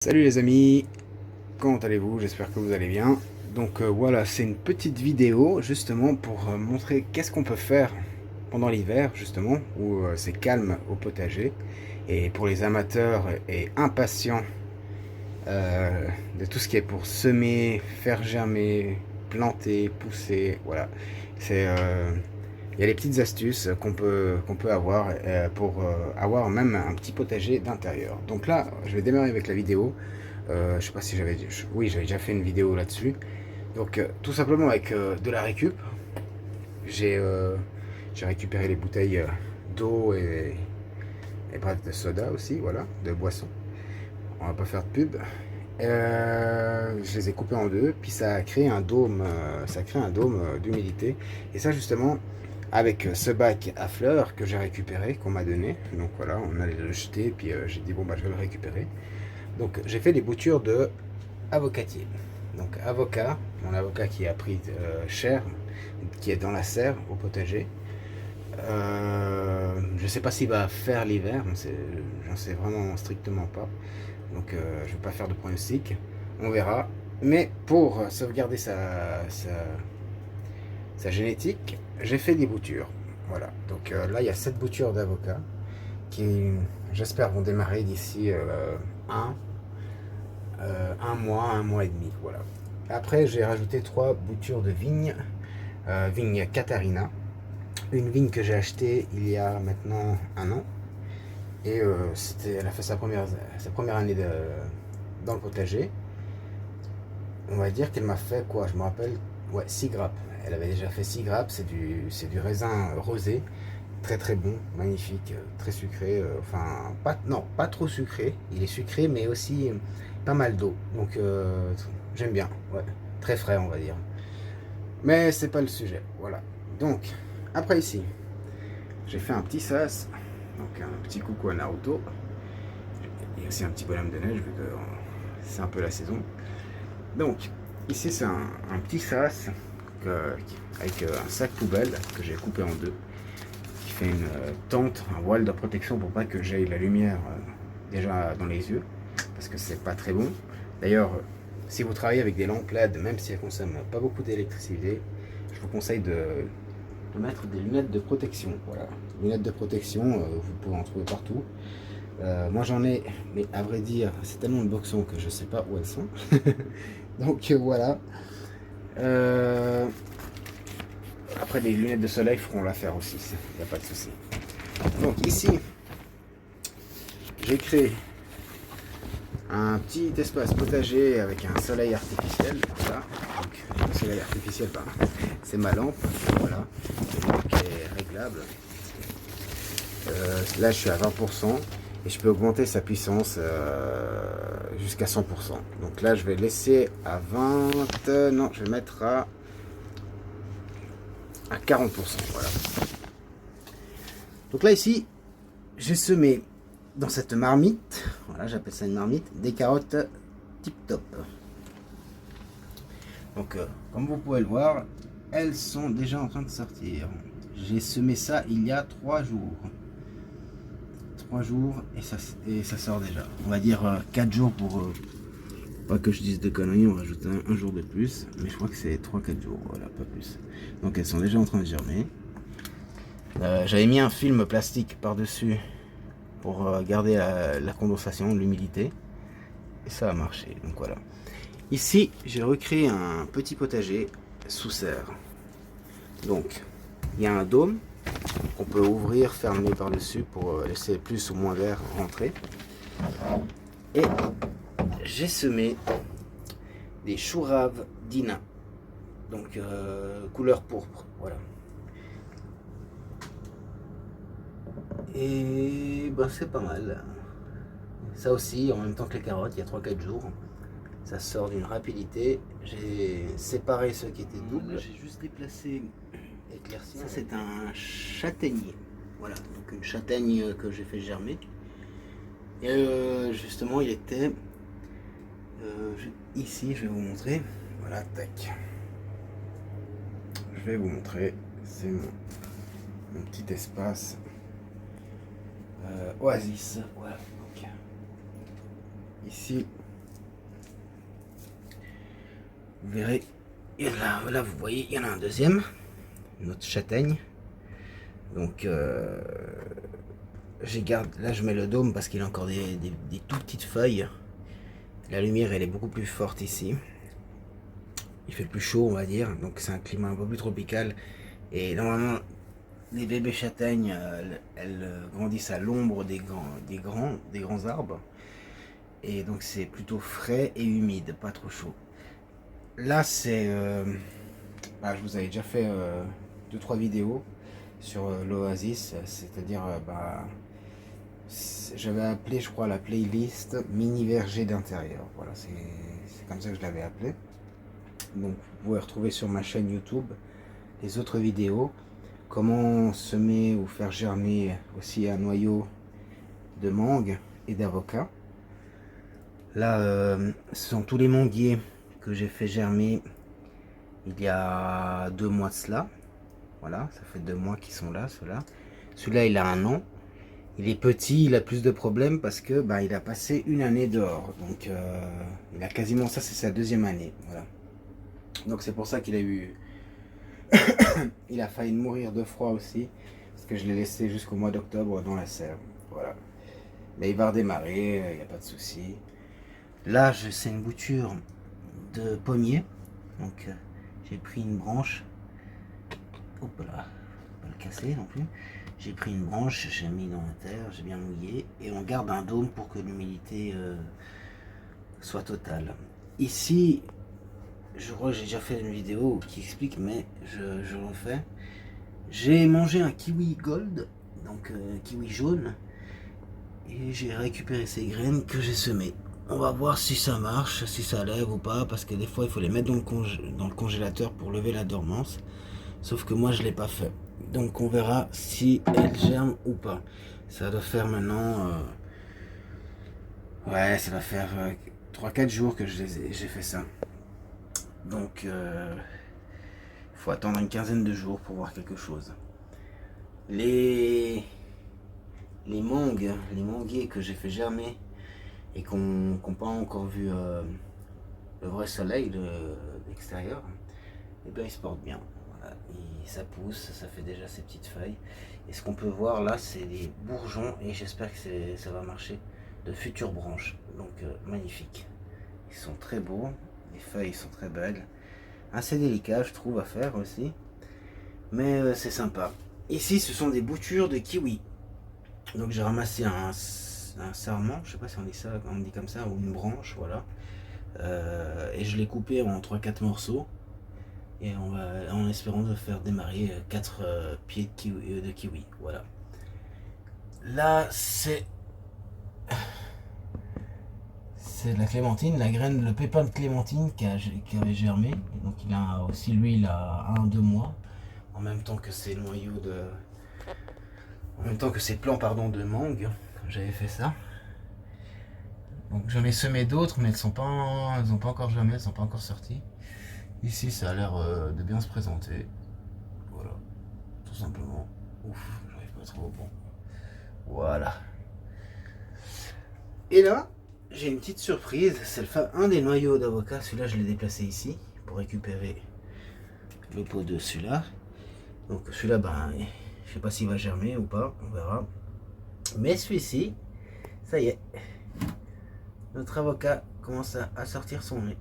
Salut les amis, comment allez-vous? J'espère que vous allez bien. Donc voilà, c'est une petite vidéo justement pour montrer qu'est-ce qu'on peut faire pendant l'hiver justement, où c'est calme au potager. Et pour les amateurs et impatients de tout ce qui est pour semer, faire germer, planter, pousser, voilà. C'est il y a des petites astuces qu'on peut avoir pour avoir même un petit potager d'intérieur. Donc là, je vais démarrer avec la vidéo. Je sais pas si oui, j'avais déjà fait une vidéo là-dessus. Donc tout simplement avec de la récup, j'ai euh, j'ai récupéré les bouteilles d'eau et bref de soda aussi, voilà, de boisson. On va pas faire de pub. Je les ai coupés en deux, puis ça a créé un dôme, d'humidité. Et ça justement, avec ce bac à fleurs que j'ai récupéré, qu'on m'a donné. Donc voilà, on allait le jeter, puis j'ai dit bon bah je vais le récupérer. Donc j'ai fait des boutures de avocatier. Donc avocat, mon avocat qui a pris cher, qui est dans la serre au potager. Je ne sais pas s'il va faire l'hiver, j'en sais vraiment strictement pas. Donc je ne vais pas faire de pronostic, on verra. Mais pour sauvegarder sa génétique, j'ai fait des boutures. Voilà, donc là il y a 7 boutures d'avocat qui j'espère vont démarrer d'ici un, un mois et demi. Voilà. Après j'ai rajouté 3 boutures de vigne, vigne Catarina. Une vigne que j'ai achetée il y a maintenant un an. Et elle a fait sa première année dans le potager. On va dire qu'elle m'a fait quoi? Je me rappelle, ouais, 6 grappes. Elle avait déjà fait 6 grappes, c'est du raisin rosé, très très bon, magnifique, très sucré, enfin, pas, non, pas trop sucré, il est sucré mais aussi pas mal d'eau, donc j'aime bien, ouais, très frais on va dire. Mais c'est pas le sujet, voilà. Donc, après ici, j'ai fait un petit sas, donc un petit coucou à Naruto, et aussi un petit bonhomme de neige vu que c'est un peu la saison. Donc, ici c'est un petit sas avec un sac poubelle que j'ai coupé en deux, qui fait une tente, un voile de protection pour pas que j'aille la lumière déjà dans les yeux, parce que c'est pas très bon. D'ailleurs, si vous travaillez avec des lampes LED, même si elles consomment pas beaucoup d'électricité, je vous conseille de mettre des lunettes de protection. Voilà, lunettes de protection, vous pouvez en trouver partout. Moi j'en ai, mais à vrai dire, c'est tellement de boxons que je sais pas où elles sont. Donc voilà. Euh, Après, les lunettes de soleil feront l'affaire aussi, il n'y a pas de souci. Donc ici, j'ai créé un petit espace potager avec un soleil artificiel. Voilà. Donc, le soleil artificiel, pardon. C'est ma lampe. Voilà. Qui est réglable. Là, je suis à 20%. Et je peux augmenter sa puissance jusqu'à 100%. Donc là, je vais laisser à 20. Non, je vais mettre à 40%. Voilà. Donc là, ici, j'ai semé dans cette marmite, voilà, j'appelle ça une marmite, des carottes tip top. Donc, comme vous pouvez le voir, elles sont déjà en train de sortir. J'ai semé ça il y a 3 jours. 3 jours et ça sort déjà. On va dire 4 jours pour pas que je dise de conneries, on rajoute un jour de plus. Mais je crois que c'est 3-4 jours, voilà, pas plus. Donc elles sont déjà en train de germer. J'avais mis un film plastique par-dessus pour garder la condensation, l'humidité. Et ça a marché, donc voilà. Ici, j'ai recréé un petit potager sous serre. Donc, il y a un dôme qu'on peut ouvrir, fermer par-dessus pour laisser plus ou moins d'air rentrer. Et j'ai semé des choux raves d'Ina. Donc, couleur pourpre, voilà. Et ben, c'est pas mal. Ça aussi, en même temps que les carottes, il y a 3-4 jours. Ça sort d'une rapidité. J'ai séparé ceux qui étaient doubles. J'ai juste déplacé éclairci. Ça c'est un châtaignier. Voilà, donc une châtaigne que j'ai fait germer. Et justement il était ici, je vais vous montrer. Voilà, tac. Je vais vous montrer. C'est mon petit espace oasis. Voilà, donc ici vous verrez, et là vous voyez, il y en a un deuxième, notre châtaigne. Donc là je mets le dôme parce qu'il a encore des tout petites feuilles. La lumière elle est beaucoup plus forte ici. Il fait plus chaud on va dire, donc c'est un climat un peu plus tropical. Et normalement les bébés châtaignes elles grandissent à l'ombre des grands arbres. Et donc c'est plutôt frais et humide, pas trop chaud. Là c'est... je vous avais déjà fait 2-3 vidéos sur l'Oasis, c'est-à-dire j'avais appelé je crois la playlist mini verger d'intérieur. Voilà, c'est comme ça que je l'avais appelé. Donc vous pouvez retrouver sur ma chaîne YouTube les autres vidéos, comment semer ou faire germer aussi un noyau de mangue et d'avocat. Là ce sont tous les manguiers que j'ai fait germer il y a 2 mois de cela. Voilà, ça fait 2 mois qu'ils sont là, ceux-là. Celui-là, il a 1 an. Il est petit, il a plus de problèmes parce que il a passé 1 année dehors. Donc, il a quasiment ça, c'est sa 2e année. Voilà. Donc, c'est pour ça qu'il a eu... il a failli mourir de froid aussi. Parce que je l'ai laissé jusqu'au mois d'octobre dans la serre. Voilà. Mais il va redémarrer, il n'y a pas de souci. Là, c'est une bouture de pommier. Donc, j'ai pris une branche. Hop là, pas le casser non plus. J'ai pris une branche, j'ai mis dans la terre, j'ai bien mouillé. Et on garde un dôme pour que l'humidité soit totale. Ici, je crois que j'ai déjà fait une vidéo qui explique, mais je refais. J'ai mangé un kiwi gold, donc kiwi jaune. Et j'ai récupéré ces graines que j'ai semées. On va voir si ça marche, si ça lève ou pas, parce que des fois il faut les mettre dans le congélateur pour lever la dormance. Sauf que moi je l'ai pas fait. Donc on verra si elles germent ou pas. Ça doit faire maintenant... ouais, ça doit faire 3-4 jours que j'ai fait ça. Donc il faut attendre une quinzaine de jours pour voir quelque chose. Les manguiers que j'ai fait germer et qu'on n'a pas encore vu le vrai soleil de l'extérieur, et bien ils se portent bien. Voilà. Et ça pousse, ça fait déjà ses petites feuilles. Et ce qu'on peut voir là, c'est des bourgeons, et j'espère que ça va marcher, de futures branches. Donc magnifique. Ils sont très beaux, les feuilles sont très belles. Assez délicat je trouve à faire aussi. Mais c'est sympa. Ici ce sont des boutures de kiwi. Donc j'ai ramassé un sarment, je sais pas si on dit ça, on dit comme ça, ou une branche, voilà. Et je l'ai coupé en 3-4 morceaux. Et en espérant de faire démarrer 4 pieds de kiwi, voilà. Là c'est la clémentine, la graine, le pépin de clémentine qui avait germé. Et donc il a aussi, lui, il a 1-2 mois. En même temps que ces noyaux de... En même temps que ces plants, pardon, de mangue. J'avais fait ça. Donc j'en ai semé d'autres, mais elles n'ont pas encore germé, elles sont pas encore sorties. Ici ça a l'air de bien se présenter. Voilà, tout simplement. Ouf, j'arrive pas trop bon. Voilà. Et là, j'ai une petite surprise. C'est un des noyaux d'avocat. Celui-là, je l'ai déplacé ici pour récupérer le pot de celui-là. Donc celui-là, je sais pas s'il va germer ou pas, on verra. Mais celui-ci, ça y est, notre avocat commence à sortir son nez.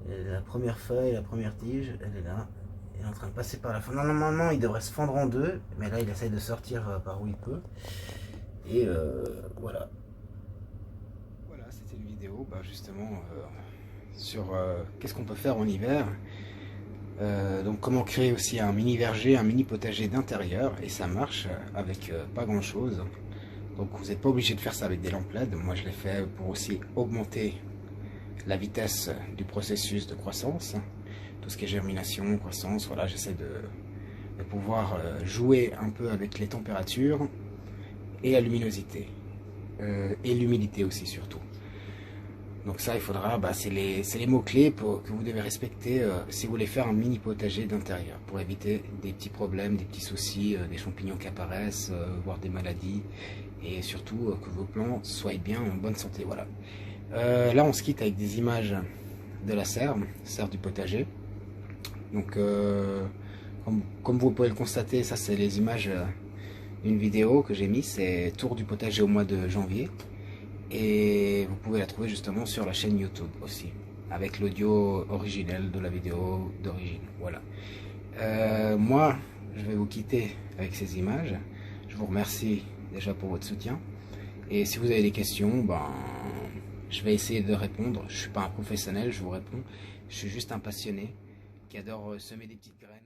La première feuille, la première tige, elle est là. Il est en train de passer par la fin. Normalement, il devrait se fendre en deux, mais là, il essaye de sortir par où il peut. Et voilà. Voilà, c'était une vidéo justement sur qu'est-ce qu'on peut faire en hiver. Donc comment créer aussi un mini verger, un mini potager d'intérieur, et ça marche avec pas grand chose. Donc vous n'êtes pas obligé de faire ça avec des lampes LED. Moi je l'ai fait pour aussi augmenter la vitesse du processus de croissance, tout ce qui est germination, croissance. Voilà, j'essaie de pouvoir jouer un peu avec les températures et la luminosité et l'humidité aussi surtout. Donc ça, il faudra, c'est les mots-clés que vous devez respecter si vous voulez faire un mini potager d'intérieur, pour éviter des petits problèmes, des petits soucis, des champignons qui apparaissent, voire des maladies, et surtout que vos plants soient bien en bonne santé. Voilà. Là, on se quitte avec des images de la serre du potager. Donc comme vous pouvez le constater, ça c'est les images d'une vidéo que j'ai mis, c'est tour du potager au mois de janvier. Et vous pouvez la trouver justement sur la chaîne YouTube aussi, avec l'audio originel de la vidéo d'origine. Voilà. Moi, je vais vous quitter avec ces images. Je vous remercie déjà pour votre soutien. Et si vous avez des questions, je vais essayer de répondre. Je ne suis pas un professionnel, je vous réponds. Je suis juste un passionné qui adore semer des petites graines.